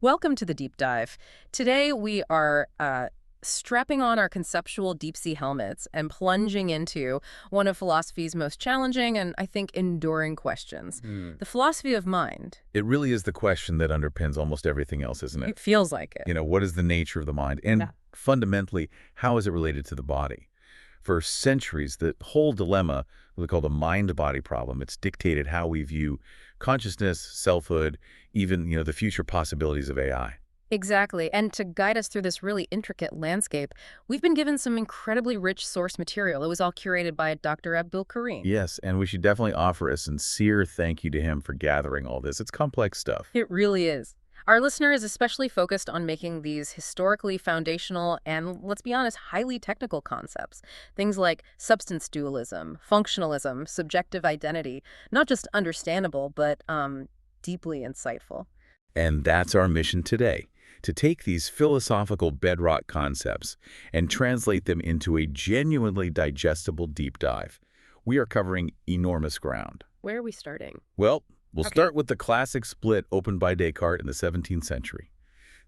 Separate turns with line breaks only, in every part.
Welcome to the deep dive. Today we are strapping on our conceptual deep sea helmets and plunging into one of philosophy's most challenging and, I think, enduring questions. The philosophy of mind.
It really is the question that underpins almost everything else, isn't it?
It feels like it.
What is the nature of the mind? And
Yeah.
fundamentally, how is it related to the body? For centuries, the whole dilemma, what we call the mind-body problem, it's dictated how we view consciousness, selfhood, even, the future possibilities of AI.
Exactly. And to guide us through this really intricate landscape, we've been given some incredibly rich source material. It was all curated by Dr. Abdul Karim.
Yes, and we should definitely offer a sincere thank you to him for gathering all this. It's complex stuff.
It really is. Our listener is especially focused on making these historically foundational and, let's be honest, highly technical concepts. Things like substance dualism, functionalism, subjective identity, not just understandable, but deeply insightful.
And that's our mission today, to take these philosophical bedrock concepts and translate them into a genuinely digestible deep dive. We are covering enormous ground.
Where are we starting?
Well, we'll
Okay.
start with the classic split opened by Descartes in the 17th century.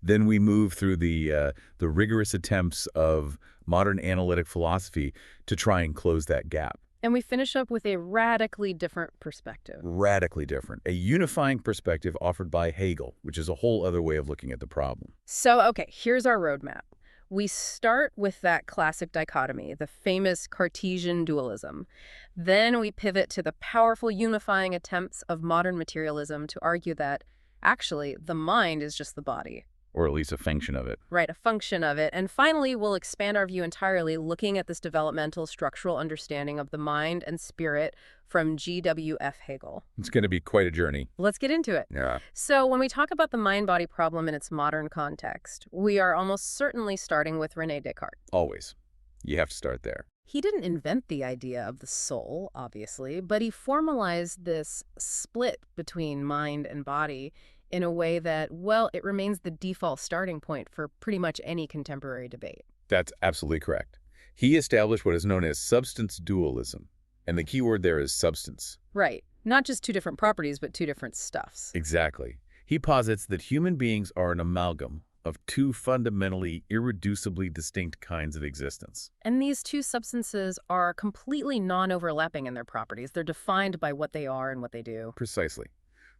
Then we move through the rigorous attempts of modern analytic philosophy to try and close that gap.
And we finish up with a radically different perspective.
Radically different. A unifying perspective offered by Hegel, which is a whole other way of looking at the problem.
So, okay, here's our roadmap. We start with that classic dichotomy, the famous Cartesian dualism. Then we pivot to the powerful unifying attempts of modern materialism to argue that, actually, the mind is just the body.
Or at least a function of it.
Right, a function of it. And finally, we'll expand our view entirely, looking at this developmental structural understanding of the mind and spirit from G.W.F. Hegel.
It's going to be quite a journey.
Let's get into it.
Yeah.
So when we talk about the mind-body problem in its modern context, we are almost certainly starting with René Descartes.
Always. You have to start there.
He didn't invent the idea of the soul, obviously, but he formalized this split between mind and body in a way that, well, it remains the default starting point for pretty much any contemporary debate.
That's absolutely correct. He established what is known as substance dualism. And the key word there is substance.
Right. Not just two different properties, but two different stuffs.
Exactly. He posits that human beings are an amalgam of two fundamentally, irreducibly distinct kinds of existence.
And these two substances are completely non-overlapping in their properties. They're defined by what they are and what they do.
Precisely.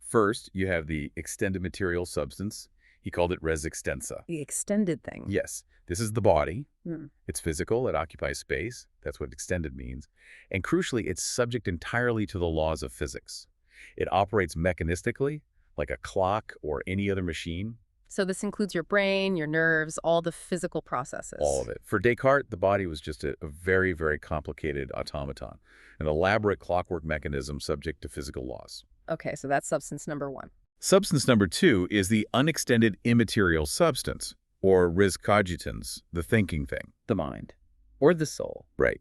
First, you have the extended material substance. He called it res extensa.
The extended thing.
Yes, this is the body.
Hmm.
It's physical. It occupies space. That's what extended means. And crucially, it's subject entirely to the laws of physics. It operates mechanistically, like a clock or any other machine.
So this includes your brain, your nerves, all the physical processes.
All of it. For Descartes, the body was just a very, very complicated automaton, an elaborate clockwork mechanism subject to physical laws.
Okay, so that's substance number one.
Substance number two is the unextended immaterial substance, or res cogitans, the thinking thing.
The mind, or the soul.
Right.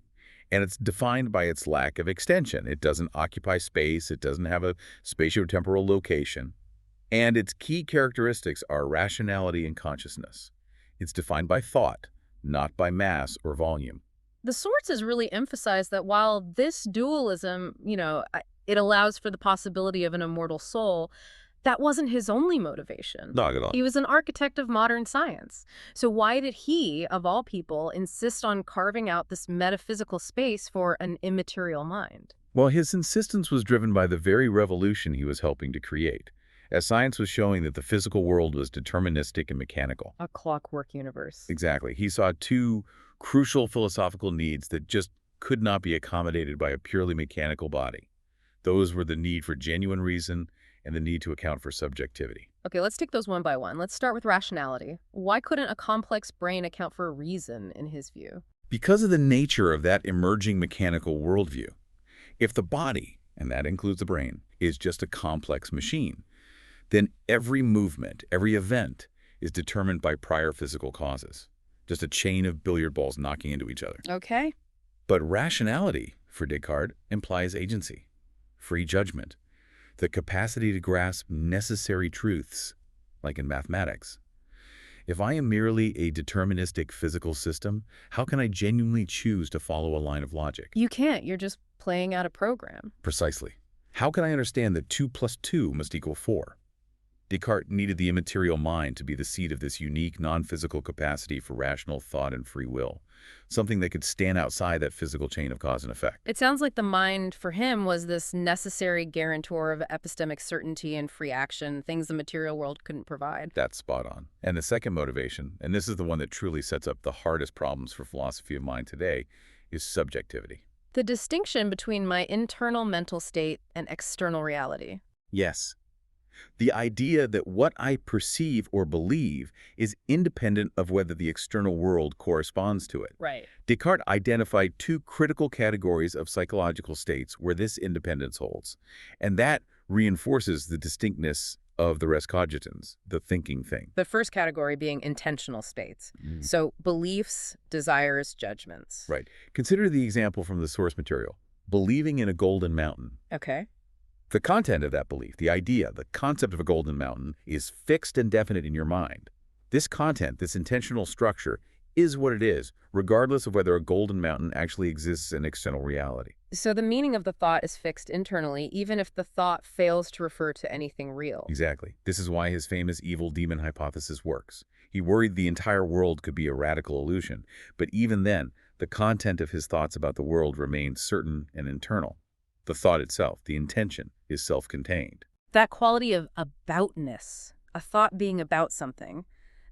And it's defined by its lack of extension. It doesn't occupy space. It doesn't have a spatiotemporal location. And its key characteristics are rationality and consciousness. It's defined by thought, not by mass or volume.
The sources really emphasize that while this dualism, it allows for the possibility of an immortal soul, that wasn't his only motivation.
Not at all.
He was an architect of modern science. So why did he, of all people, insist on carving out this metaphysical space for an immaterial mind?
Well, his insistence was driven by the very revolution he was helping to create, as science was showing that the physical world was deterministic and mechanical.
A clockwork universe.
Exactly. He saw two crucial philosophical needs that just could not be accommodated by a purely mechanical body. Those were the need for genuine reason and the need to account for subjectivity.
Okay, let's take those one by one. Let's start with rationality. Why couldn't a complex brain account for reason, in his view?
Because of the nature of that emerging mechanical worldview, if the body, and that includes the brain, is just a complex machine, then every movement, every event is determined by prior physical causes, just a chain of billiard balls knocking into each other.
Okay.
But rationality, for Descartes, implies agency, free judgment, the capacity to grasp necessary truths, like in mathematics. If I am merely a deterministic physical system, how can I genuinely choose to follow a line of logic?
You can't. You're just playing out a program.
Precisely. How can I understand that 2 + 2 must equal 4? Descartes needed the immaterial mind to be the seat of this unique, non-physical capacity for rational thought and free will, something that could stand outside that physical chain of cause and effect.
It sounds like the mind for him was this necessary guarantor of epistemic certainty and free action, things the material world couldn't provide.
That's spot on. And the second motivation, and this is the one that truly sets up the hardest problems for philosophy of mind today, is subjectivity.
The distinction between my internal mental state and external reality.
Yes. The idea that what I perceive or believe is independent of whether the external world corresponds to it.
Right.
Descartes identified two critical categories of psychological states where this independence holds, and that reinforces the distinctness of the res cogitans, the thinking thing.
The first category being intentional states. So beliefs, desires, judgments.
Right. Consider the example from the source material, believing in a golden mountain.
Okay.
The content of that belief, the idea, the concept of a golden mountain, is fixed and definite in your mind. This content, this intentional structure, is what it is, regardless of whether a golden mountain actually exists in external reality.
So the meaning of the thought is fixed internally, even if the thought fails to refer to anything real.
Exactly. This is why his famous evil demon hypothesis works. He worried the entire world could be a radical illusion, but even then, the content of his thoughts about the world remained certain and internal. The thought itself, the intention, is self-contained.
That quality of aboutness, a thought being about something,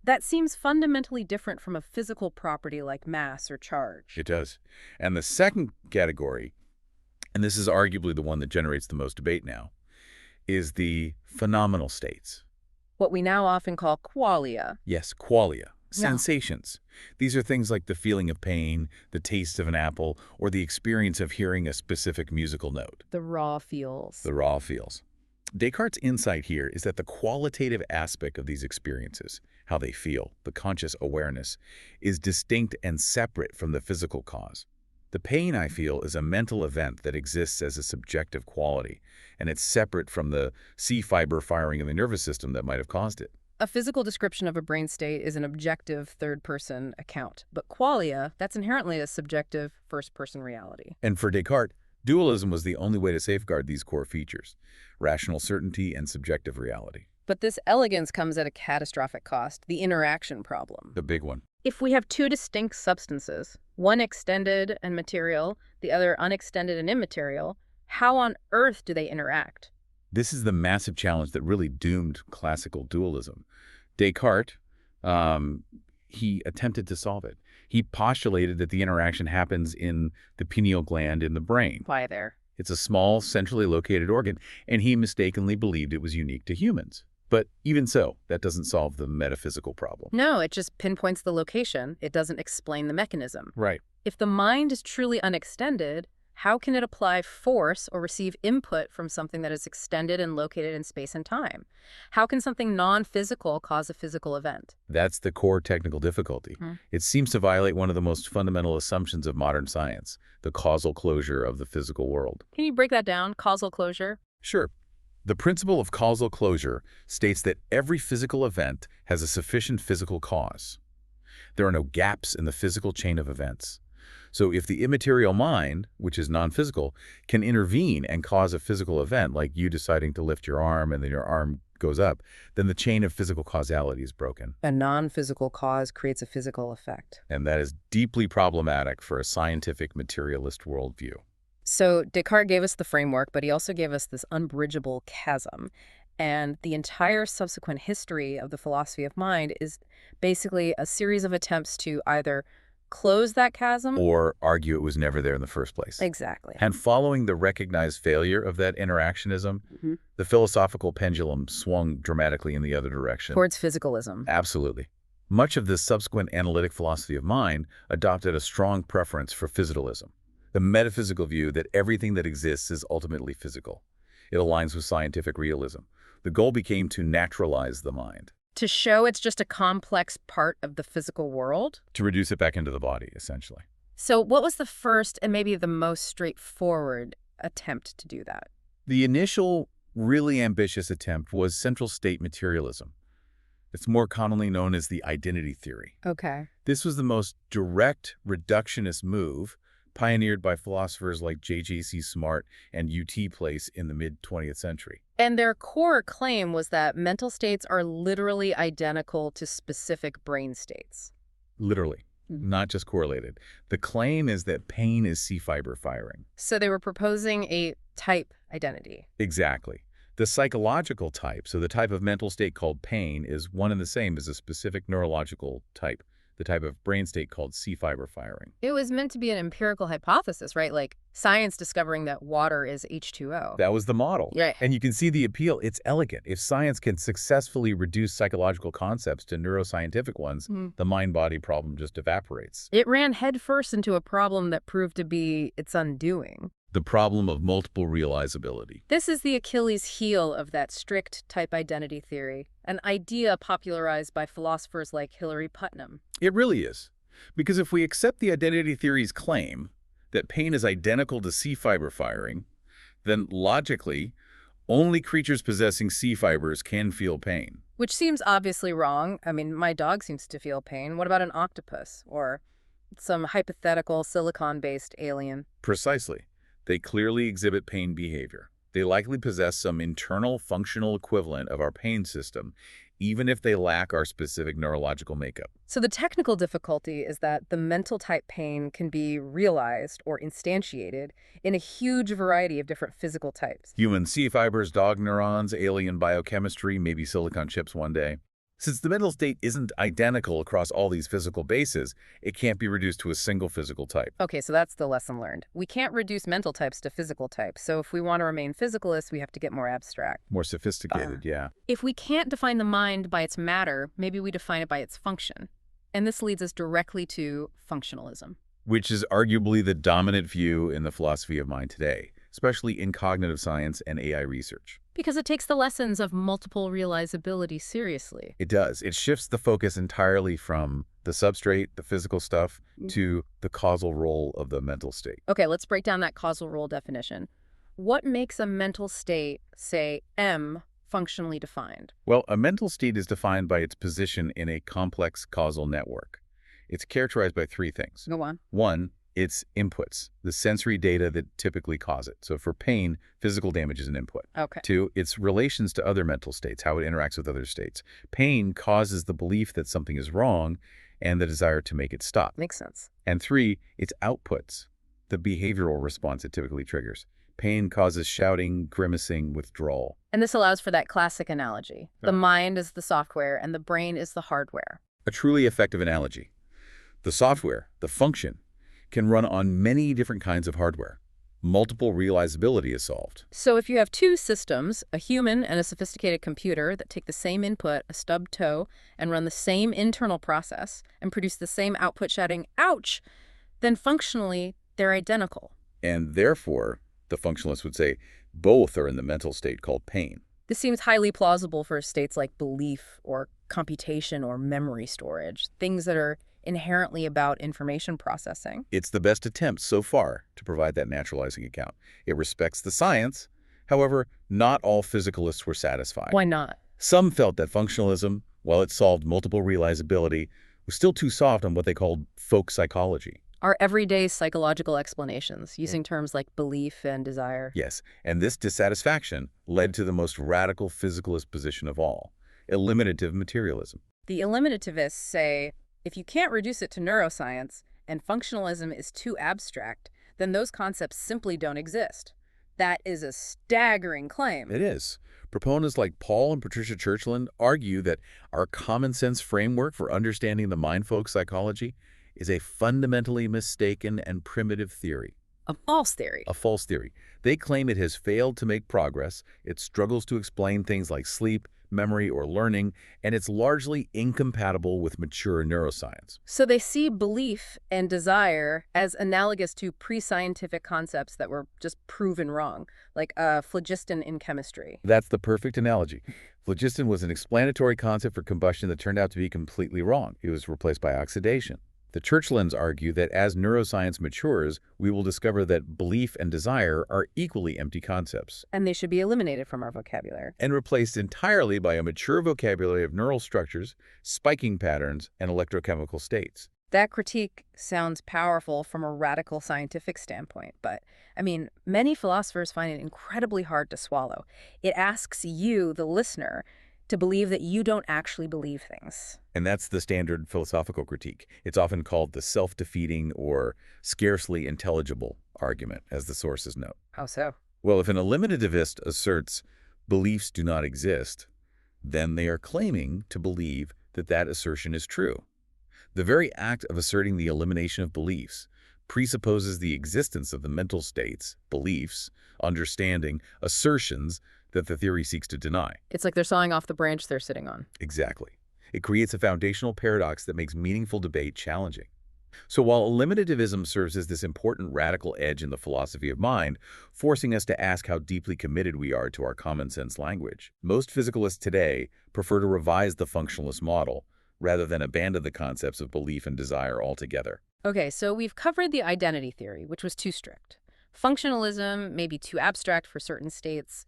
that seems fundamentally different from a physical property like mass or charge.
It does. And the second category, and this is arguably the one that generates the most debate now, is the phenomenal states.
What we now often call qualia.
Yes, qualia, sensations. These are things like the feeling of pain, the taste of an apple, or the experience of hearing a specific musical note.
The raw feels.
The raw feels. Descartes' insight here is that the qualitative aspect of these experiences, how they feel, the conscious awareness, is distinct and separate from the physical cause. The pain I feel is a mental event that exists as a subjective quality, and it's separate from the C-fiber firing in the nervous system that might have caused it.
A physical description of a brain state is an objective third-person account, but qualia, that's inherently a subjective first-person reality.
And for Descartes, dualism was the only way to safeguard these core features, rational certainty and subjective reality.
But this elegance comes at a catastrophic cost, the interaction problem.
The big one.
If we have two distinct substances, one extended and material, the other unextended and immaterial, how on earth do they interact?
This is the massive challenge that really doomed classical dualism. Descartes, he attempted to solve it. He postulated that the interaction happens in the pineal gland in the brain.
Why there?
It's a small, centrally located organ, and he mistakenly believed it was unique to humans. But even so, that doesn't solve the metaphysical problem.
No, it just pinpoints the location. It doesn't explain the mechanism.
Right.
If the mind is truly unextended, how can it apply force or receive input from something that is extended and located in space and time? How can something non-physical cause a physical event?
That's the core technical difficulty. It seems to violate one of the most fundamental assumptions of modern science, the causal closure of the physical world.
Can you break that down, causal closure?
Sure. The principle of causal closure states that every physical event has a sufficient physical cause. There are no gaps in the physical chain of events. So if the immaterial mind, which is non-physical, can intervene and cause a physical event, like you deciding to lift your arm and then your arm goes up, then the chain of physical causality is broken.
A non-physical cause creates a physical effect.
And that is deeply problematic for a scientific materialist worldview.
So Descartes gave us the framework, but he also gave us this unbridgeable chasm. And the entire subsequent history of the philosophy of mind is basically a series of attempts to either close that chasm
or argue it was never there in the first place.
Exactly.
And following the recognized failure of that interactionism, the philosophical pendulum swung dramatically in the other direction.
Towards physicalism.
Absolutely. Much of this subsequent analytic philosophy of mind adopted a strong preference for physicalism, the metaphysical view that everything that exists is ultimately physical. It aligns with scientific realism. The goal became to naturalize the mind.
To show it's just a complex part of the physical world?
To reduce it back into the body, essentially.
So what was the first and maybe the most straightforward attempt to do that?
The initial, really ambitious attempt was central state materialism. It's more commonly known as the identity theory.
Okay.
This was the most direct reductionist move pioneered by philosophers like J.J.C. Smart and U.T. Place in the mid-20th century.
And their core claim was that mental states are literally identical to specific brain states.
Literally,
Mhm.
not just correlated. The claim is that pain is C-fiber firing.
So they were proposing a type identity.
Exactly. The psychological type, so the type of mental state called pain, is one and the same as a specific neurological type, the type of brain state called C-fiber firing.
It was meant to be an empirical hypothesis, right? Like science discovering that water is H2O.
That was the model.
Yeah.
And you can see the appeal. It's elegant. If science can successfully reduce psychological concepts to neuroscientific ones, the mind-body problem just evaporates.
It ran headfirst into a problem that proved to be its undoing.
The problem of multiple realizability.
This is the Achilles heel of that strict type identity theory, an idea popularized by philosophers like Hilary Putnam.
It really is. Because if we accept the identity theory's claim that pain is identical to C-fiber firing, then logically, only creatures possessing C-fibers can feel pain.
Which seems obviously wrong. I mean, my dog seems to feel pain. What about an octopus or some hypothetical silicon-based alien?
Precisely. They clearly exhibit pain behavior. They likely possess some internal functional equivalent of our pain system, even if they lack our specific neurological makeup.
So the technical difficulty is that the mental type pain can be realized or instantiated in a huge variety of different physical types.
Human C-fibers, dog neurons, alien biochemistry, maybe silicon chips one day. Since the mental state isn't identical across all these physical bases, it can't be reduced to a single physical type.
Okay, so that's the lesson learned. We can't reduce mental types to physical types, so if we want to remain physicalists, we have to get more abstract.
More sophisticated, yeah.
If we can't define the mind by its matter, maybe we define it by its function. And this leads us directly to functionalism.
Which is arguably the dominant view in the philosophy of mind today, especially in cognitive science and AI research.
Because it takes the lessons of multiple realizability seriously.
It does. It shifts the focus entirely from the substrate, the physical stuff, to the causal role of the mental state.
Okay, let's break down that causal role definition. What makes a mental state, say, M, functionally defined?
Well, a mental state is defined by its position in a complex causal network. It's characterized by three things.
Go on.
One, its inputs, the sensory data that typically cause it. So for pain, physical damage is an input.
Okay.
Two, its relations to other mental states, how it interacts with other states. Pain causes the belief that something is wrong and the desire to make it stop.
Makes sense.
And three, its outputs, the behavioral response it typically triggers. Pain causes shouting, grimacing, withdrawal.
And this allows for that classic analogy. The mind is the software and the brain is the hardware.
A truly effective analogy. The software, the function, can run on many different kinds of hardware. Multiple realizability is solved.
So if you have two systems, a human and a sophisticated computer that take the same input, a stubbed toe, and run the same internal process and produce the same output shouting, ouch, then functionally they're identical.
And therefore, the functionalist would say, both are in the mental state called pain.
This seems highly plausible for states like belief or computation or memory storage, things that are inherently about information processing.
It's the best attempt so far to provide that naturalizing account. It respects the science. However, not all physicalists were satisfied.
Why not?
Some felt that functionalism, while it solved multiple realizability, was still too soft on what they called folk psychology.
Our everyday psychological explanations, using terms like belief and desire.
Yes, and this dissatisfaction led to the most radical physicalist position of all, eliminative materialism.
The eliminativists say, if you can't reduce it to neuroscience and functionalism is too abstract, then those concepts simply don't exist. That is a staggering claim.
It is. Proponents like Paul and Patricia Churchland argue that our common sense framework for understanding the mind-folk psychology is a fundamentally mistaken and primitive theory.
A false theory.
A false theory. They claim it has failed to make progress, it struggles to explain things like sleep, memory, or learning, and it's largely incompatible with mature neuroscience.
So they see belief and desire as analogous to pre-scientific concepts that were just proven wrong, like phlogiston in chemistry.
That's the perfect analogy. Phlogiston was an explanatory concept for combustion that turned out to be completely wrong. It was replaced by oxidation. The Churchlands argue that as neuroscience matures, we will discover that belief and desire are equally empty concepts.
And they should be eliminated from our vocabulary.
And replaced entirely by a mature vocabulary of neural structures, spiking patterns, and electrochemical states.
That critique sounds powerful from a radical scientific standpoint, but, I mean, many philosophers find it incredibly hard to swallow. It asks you, the listener, to believe that you don't actually believe things.
And that's the standard philosophical critique. It's often called the self-defeating or scarcely intelligible argument, as the sources note.
How so?
Well, if an eliminativist asserts beliefs do not exist, then they are claiming to believe that that assertion is true. The very act of asserting the elimination of beliefs presupposes the existence of the mental states, beliefs, understanding, assertions that the theory seeks to deny.
It's like they're sawing off the branch they're sitting on.
Exactly. It creates a foundational paradox that makes meaningful debate challenging. So while eliminativism serves as this important radical edge in the philosophy of mind, forcing us to ask how deeply committed we are to our common sense language, most physicalists today prefer to revise the functionalist model rather than abandon the concepts of belief and desire altogether.
Okay, so we've covered the identity theory, which was too strict. Functionalism may be too abstract for certain states,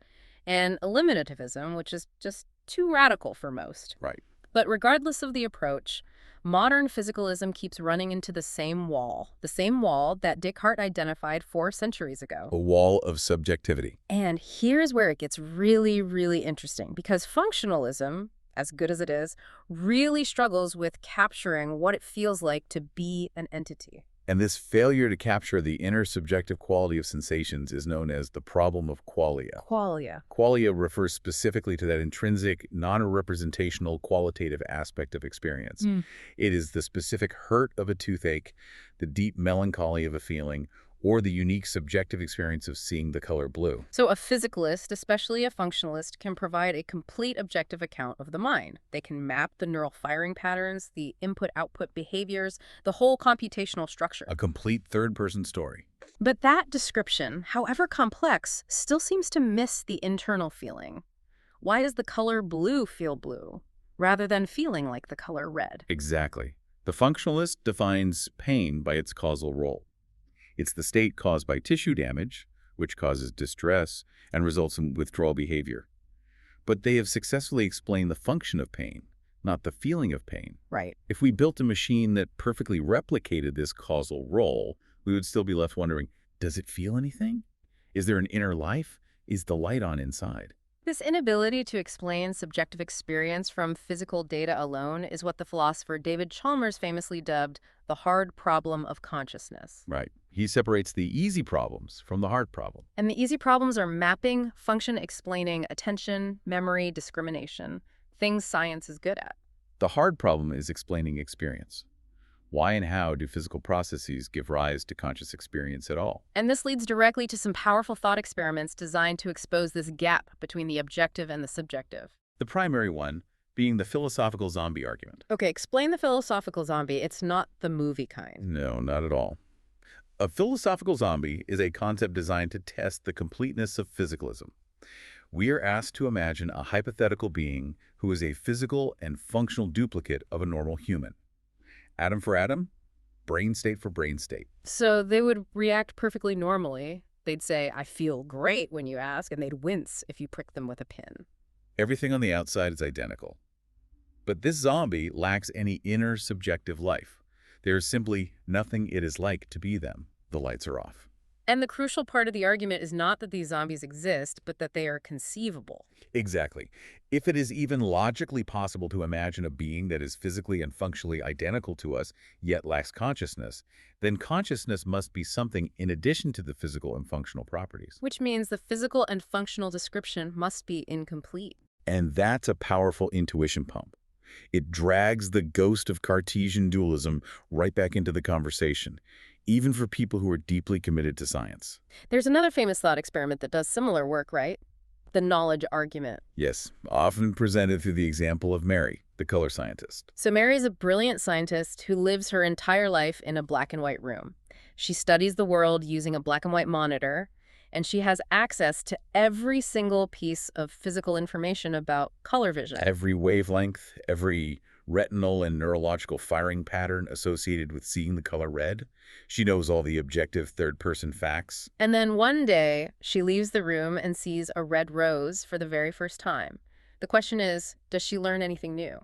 and eliminativism, which is just too radical for most.
Right.
But regardless of the approach, modern physicalism keeps running into the same wall that Descartes identified 4 centuries ago.
A wall of subjectivity.
And here's where it gets really, really interesting, because functionalism, as good as it is, really struggles with capturing what it feels like to be an entity.
And this failure to capture the inner subjective quality of sensations is known as the problem of qualia.
Qualia.
Qualia refers specifically to that intrinsic, non-representational qualitative aspect of experience. It is the specific hurt of a toothache, the deep melancholy of a feeling, or the unique subjective experience of seeing the color blue.
So a physicalist, especially a functionalist, can provide a complete objective account of the mind. They can map the neural firing patterns, the input-output behaviors, the whole computational structure.
A complete third-person story.
But that description, however complex, still seems to miss the internal feeling. Why does the color blue feel blue, rather than feeling like the color red?
Exactly. The functionalist defines pain by its causal role. It's the state caused by tissue damage, which causes distress and results in withdrawal behavior. But they have successfully explained the function of pain, not the feeling of pain.
Right.
If we built a machine that perfectly replicated this causal role, we would still be left wondering, does it feel anything? Is there an inner life? Is the light on inside?
This inability to explain subjective experience from physical data alone is what the philosopher David Chalmers famously dubbed the hard problem of consciousness.
Right. He separates the easy problems from the hard problem.
And the easy problems are mapping, function explaining, attention, memory, discrimination, things science is good at.
The hard problem is explaining experience. Why and how do physical processes give rise to conscious experience at all?
And this leads directly to some powerful thought experiments designed to expose this gap between the objective and the subjective.
The primary one being the philosophical zombie argument.
Okay, explain the philosophical zombie. It's not the movie kind.
No, not at all. A philosophical zombie is a concept designed to test the completeness of physicalism. We are asked to imagine a hypothetical being who is a physical and functional duplicate of a normal human. Atom for atom, brain state for brain state.
So they would react perfectly normally. They'd say, I feel great when you ask, and they'd wince if you prick them with a pin.
Everything on the outside is identical. But this zombie lacks any inner subjective life. There is simply nothing it is like to be them. The lights are off.
And the crucial part of the argument is not that these zombies exist, but that they are conceivable.
Exactly. If it is even logically possible to imagine a being that is physically and functionally identical to us, yet lacks consciousness, then consciousness must be something in addition to the physical and functional properties.
Which means the physical and functional description must be incomplete.
And that's a powerful intuition pump. It drags the ghost of Cartesian dualism right back into the conversation, even for people who are deeply committed to science.
There's another famous thought experiment that does similar work, right? The knowledge argument.
Yes, often presented through the example of Mary, the color scientist.
So Mary's a brilliant scientist who lives her entire life in a black and white room. She studies the world using a black and white monitor, and she has access to every single piece of physical information about color vision.
Every wavelength, every retinal and neurological firing pattern associated with seeing the color red. She knows all the objective third-person facts.
And then one day, she leaves the room and sees a red rose for the very first time. The question is, does she learn anything new?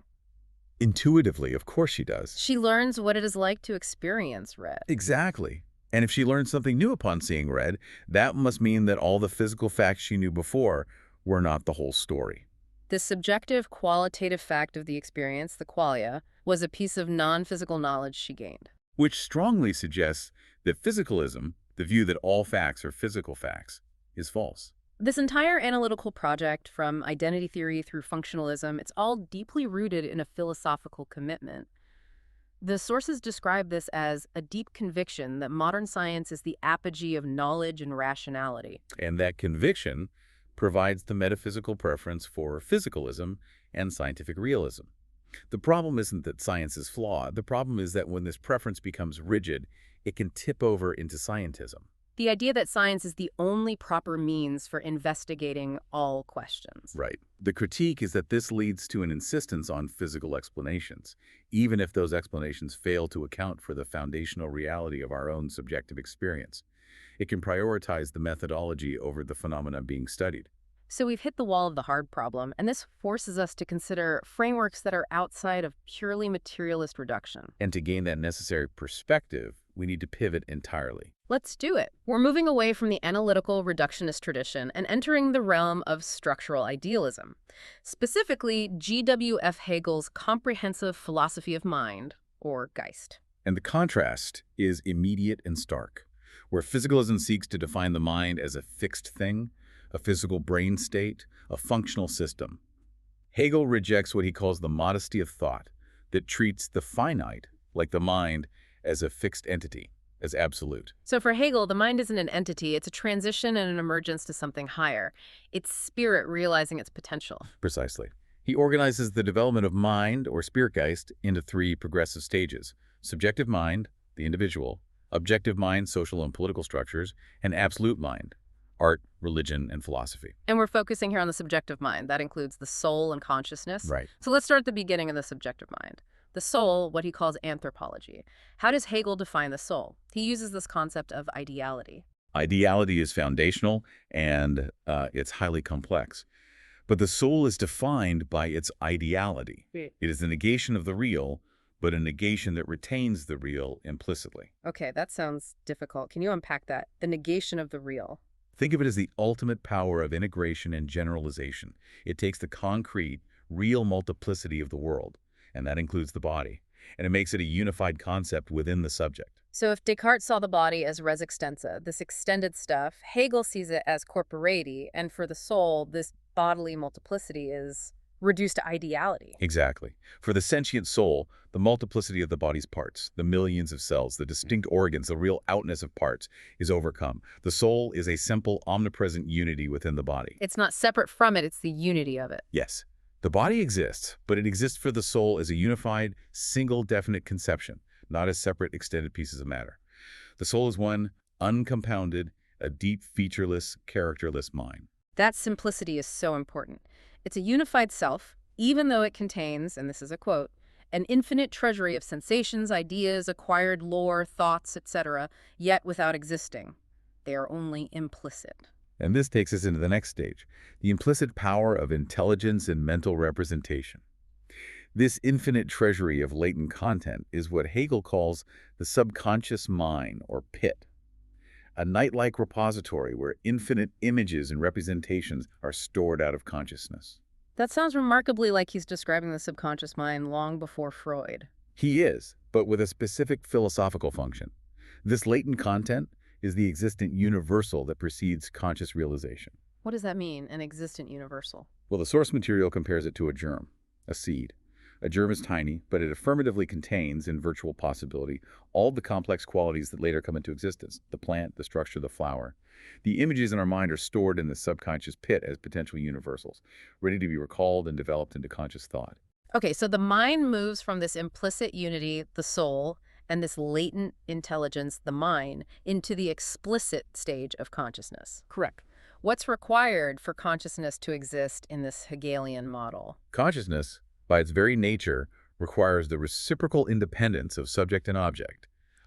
Intuitively, of course she does.
She learns what it is like to experience red.
Exactly. And if she learns something new upon seeing red, that must mean that all the physical facts she knew before were not the whole story.
This subjective, qualitative fact of the experience, the qualia, was a piece of non-physical knowledge she gained.
Which strongly suggests that physicalism, the view that all facts are physical facts, is false.
This entire analytical project, from identity theory through functionalism, it's all deeply rooted in a philosophical commitment. The sources describe this as a deep conviction that modern science is the apogee of knowledge and rationality.
And that conviction provides the metaphysical preference for physicalism and scientific realism. The problem isn't that science is flawed. The problem is that when this preference becomes rigid, it can tip over into scientism.
The idea that science is the only proper means for investigating all questions.
Right. The critique is that this leads to an insistence on physical explanations, even if those explanations fail to account for the foundational reality of our own subjective experience. It can prioritize the methodology over the phenomena being studied.
So we've hit the wall of the hard problem, and this forces us to consider frameworks that are outside of purely materialist reduction.
And to gain that necessary perspective, we need to pivot entirely.
Let's do it. We're moving away from the analytical reductionist tradition and entering the realm of structural idealism, specifically G.W.F. Hegel's comprehensive philosophy of mind, or Geist.
And the contrast is immediate and stark. Where physicalism seeks to define the mind as a fixed thing, a physical brain state, a functional system, Hegel rejects what he calls the modesty of thought that treats the finite, like the mind, as a fixed entity, as absolute.
So for Hegel, the mind isn't an entity, it's a transition and an emergence to something higher. It's spirit realizing its potential.
Precisely. He organizes the development of mind, or Spiritgeist, into three progressive stages: subjective mind, the individual; objective mind, social and political structures; and absolute mind, art, religion, and philosophy.
And we're focusing here on the subjective mind. That includes the soul and consciousness.
Right.
So let's start at the beginning of the subjective mind. The soul, what he calls anthropology. How does Hegel define the soul? He uses this concept of ideality.
Ideality is foundational, and it's highly complex. But the soul is defined by its ideality.
Right.
It is the negation of the real, but a negation that retains the real implicitly.
Okay, that sounds difficult. Can you unpack that? The negation of the real.
Think of it as the ultimate power of integration and generalization. It takes the concrete, real multiplicity of the world, and that includes the body, and it makes it a unified concept within the subject.
So if Descartes saw the body as res extensa, this extended stuff, Hegel sees it as corporeity, and for the soul, this bodily multiplicity is reduced to ideality.
Exactly. For the sentient soul, the multiplicity of the body's parts, the millions of cells, the distinct organs, the real outness of parts, is overcome. The soul is a simple, omnipresent unity within the body.
It's not separate from it, it's the unity of it.
Yes, the body exists, but it exists for the soul as a unified, single, definite conception, not as separate, extended pieces of matter. The soul is one, uncompounded, a deep, featureless, characterless mind.
That simplicity is so important. It's a unified self, even though it contains, and this is a quote, an infinite treasury of sensations, ideas, acquired lore, thoughts, etc., yet without existing. They are only implicit.
And this takes us into the next stage, the implicit power of intelligence and mental representation. This infinite treasury of latent content is what Hegel calls the subconscious mind, or pit, a night-like repository where infinite images and representations are stored out of consciousness.
That sounds remarkably like he's describing the subconscious mind long before Freud.
He is, but with a specific philosophical function. This latent content is the existent universal that precedes conscious realization.
What does that mean, an existent universal?
Well, the source material compares it to a germ, a seed. A germ is tiny, but it affirmatively contains, in virtual possibility, all the complex qualities that later come into existence: the plant, the structure, the flower. The images in our mind are stored in the subconscious pit as potential universals, ready to be recalled and developed into conscious thought.
Okay, so the mind moves from this implicit unity, the soul, and this latent intelligence, the mind, into the explicit stage of consciousness.
Correct.
What's required for consciousness to exist in this Hegelian model?
Consciousness, by its very nature, requires the reciprocal independence of subject and object.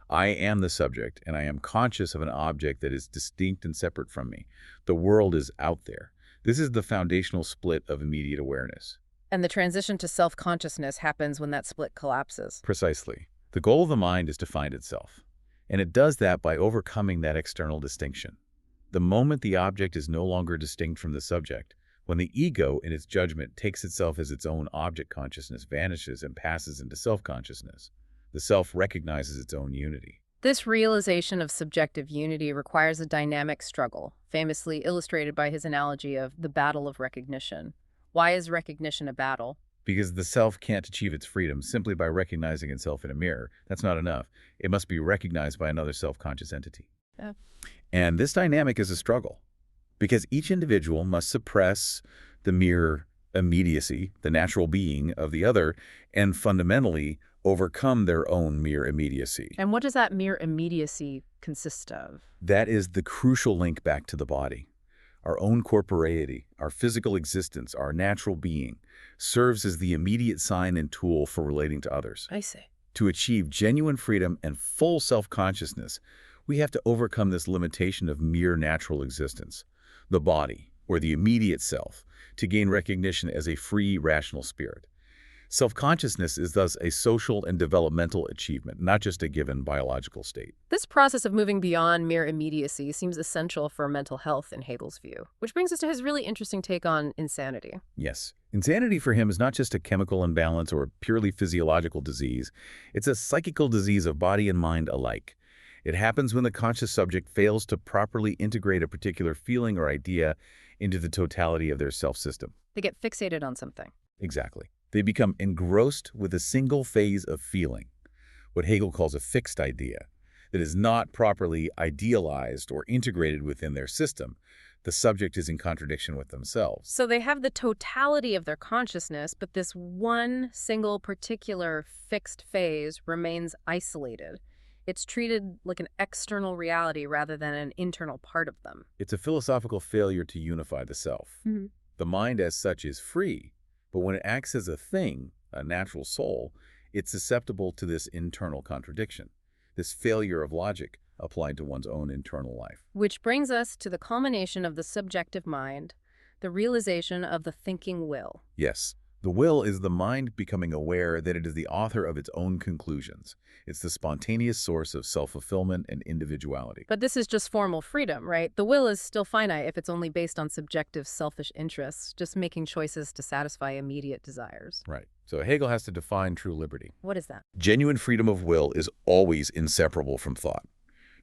I am the subject, and I am conscious of an object that is distinct and separate from me. The world is out there. This is the foundational split of immediate awareness.
And the transition to self-consciousness happens when that split collapses.
Precisely. The goal of the mind is to find itself, and it does that by overcoming that external distinction. The moment the object is no longer distinct from the subject, when the ego, in its judgment, takes itself as its own object, consciousness vanishes and passes into self-consciousness. The self recognizes its own unity.
This realization of subjective unity requires a dynamic struggle, famously illustrated by his analogy of the battle of recognition. Why is recognition a battle?
Because the self can't achieve its freedom simply by recognizing itself in a mirror. That's not enough. It must be recognized by another self-conscious entity.
Yeah.
And this dynamic is a struggle, because each individual must suppress the mere immediacy, the natural being of the other, and fundamentally overcome their own mere immediacy.
And what does that mere immediacy consist of?
That is the crucial link back to the body. Our own corporeity, our physical existence, our natural being, serves as the immediate sign and tool for relating to others.
I see.
To achieve genuine freedom and full self-consciousness, we have to overcome this limitation of mere natural existence, the body, or the immediate self, to gain recognition as a free, rational spirit. Self-consciousness is thus a social and developmental achievement, not just a given biological state.
This process of moving beyond mere immediacy seems essential for mental health in Hegel's view, which brings us to his really interesting take on insanity.
Yes, insanity for him is not just a chemical imbalance or a purely physiological disease. It's a psychical disease of body and mind alike. It happens when the conscious subject fails to properly integrate a particular feeling or idea into the totality of their self-system.
They get fixated on something.
Exactly. They become engrossed with a single phase of feeling, what Hegel calls a fixed idea, that is not properly idealized or integrated within their system. The subject is in contradiction with themselves.
So they have the totality of their consciousness, but this one single particular fixed phase remains isolated. It's treated like an external reality rather than an internal part of them.
It's a philosophical failure to unify the self. The mind as such is free, but when it acts as a thing, a natural soul, it's susceptible to this internal contradiction, this failure of logic applied to one's own internal life.
Which brings us to the culmination of the subjective mind, the realization of the thinking will.
Yes, the will is the mind becoming aware that it is the author of its own conclusions. It's the spontaneous source of self-fulfillment and individuality.
But this is just formal freedom, right? The will is still finite if it's only based on subjective selfish interests, just making choices to satisfy immediate desires.
Right. So Hegel has to define true liberty.
What is that?
Genuine freedom of will is always inseparable from thought.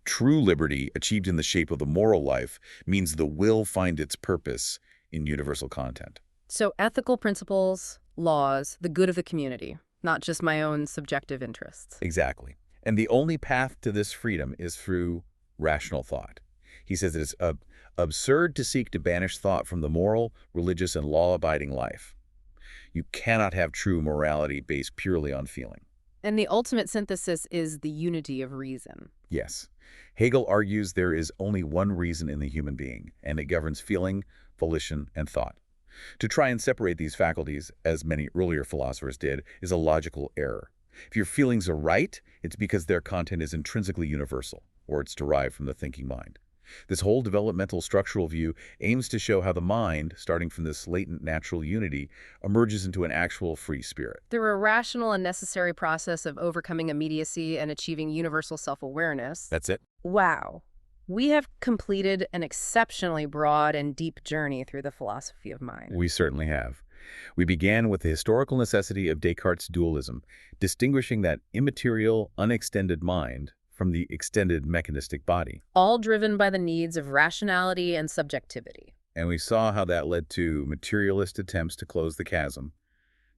True liberty, achieved in the shape of the moral life, means the will find its purpose in universal content.
So ethical principles, laws, the good of the community, not just my own subjective interests.
Exactly. And the only path to this freedom is through rational thought. He says it is absurd to seek to banish thought from the moral, religious, and law-abiding life. You cannot have true morality based purely on feeling.
And the ultimate synthesis is the unity of reason.
Yes. Hegel argues there is only one reason in the human being, and it governs feeling, volition, and thought. To try and separate these faculties, as many earlier philosophers did, is a logical error. If your feelings are right, it's because their content is intrinsically universal, or it's derived from the thinking mind. This whole developmental structural view aims to show how the mind, starting from this latent natural unity, emerges into an actual free spirit.
Through a rational and necessary process of overcoming immediacy and achieving universal self-awareness.
That's it.
Wow. We have completed an exceptionally broad and deep journey through the philosophy of mind.
We certainly have. We began with the historical necessity of Descartes' dualism, distinguishing that immaterial, unextended mind from the extended mechanistic body.
All driven by the needs of rationality and subjectivity.
And we saw how that led to materialist attempts to close the chasm,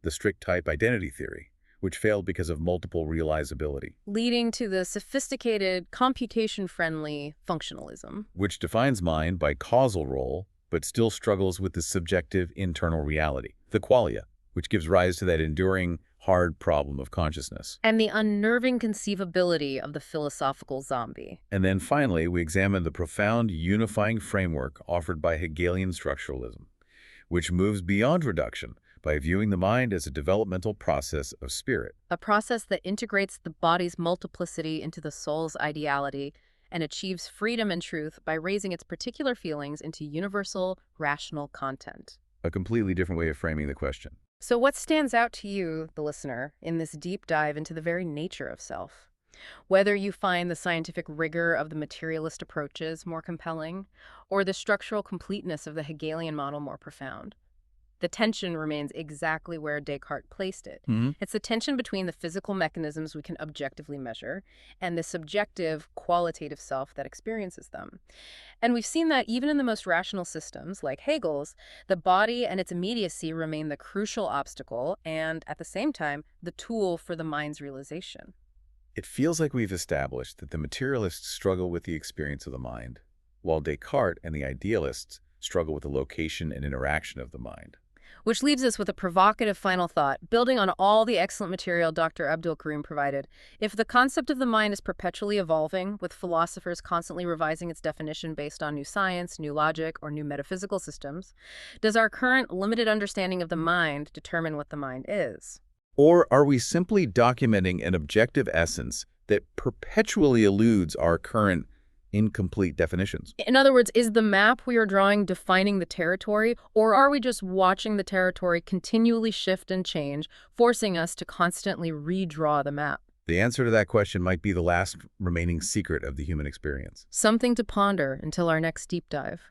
the strict type identity theory, which failed because of multiple realizability.
Leading to the sophisticated, computation-friendly functionalism.
Which defines mind by causal role, but still struggles with the subjective internal reality, the qualia, which gives rise to that enduring, hard problem of consciousness.
And the unnerving conceivability of the philosophical zombie.
And then finally, we examined the profound unifying framework offered by Hegelian structuralism, which moves beyond reduction by viewing the mind as a developmental process of spirit.
A process that integrates the body's multiplicity into the soul's ideality and achieves freedom and truth by raising its particular feelings into universal, rational content.
A completely different way of framing the question.
So what stands out to you, the listener, in this deep dive into the very nature of self? Whether you find the scientific rigor of the materialist approaches more compelling, or the structural completeness of the Hegelian model more profound, the tension remains exactly where Descartes placed it.
Mhm.
It's the tension between the physical mechanisms we can objectively measure and the subjective, qualitative self that experiences them. And we've seen that even in the most rational systems, like Hegel's, the body and its immediacy remain the crucial obstacle and, at the same time, the tool for the mind's realization.
It feels like we've established that the materialists struggle with the experience of the mind, while Descartes and the idealists struggle with the location and interaction of the mind.
Which leaves us with a provocative final thought, building on all the excellent material Dr. Abdul Karim provided. If the concept of the mind is perpetually evolving, with philosophers constantly revising its definition based on new science, new logic, or new metaphysical systems, does our current limited understanding of the mind determine what the mind is?
Or are we simply documenting an objective essence that perpetually eludes our current incomplete definitions?
In other words, is the map we are drawing defining the territory, or are we just watching the territory continually shift and change, forcing us to constantly redraw the map?
The answer to that question might be the last remaining secret of the human experience.
Something to ponder until our next deep dive.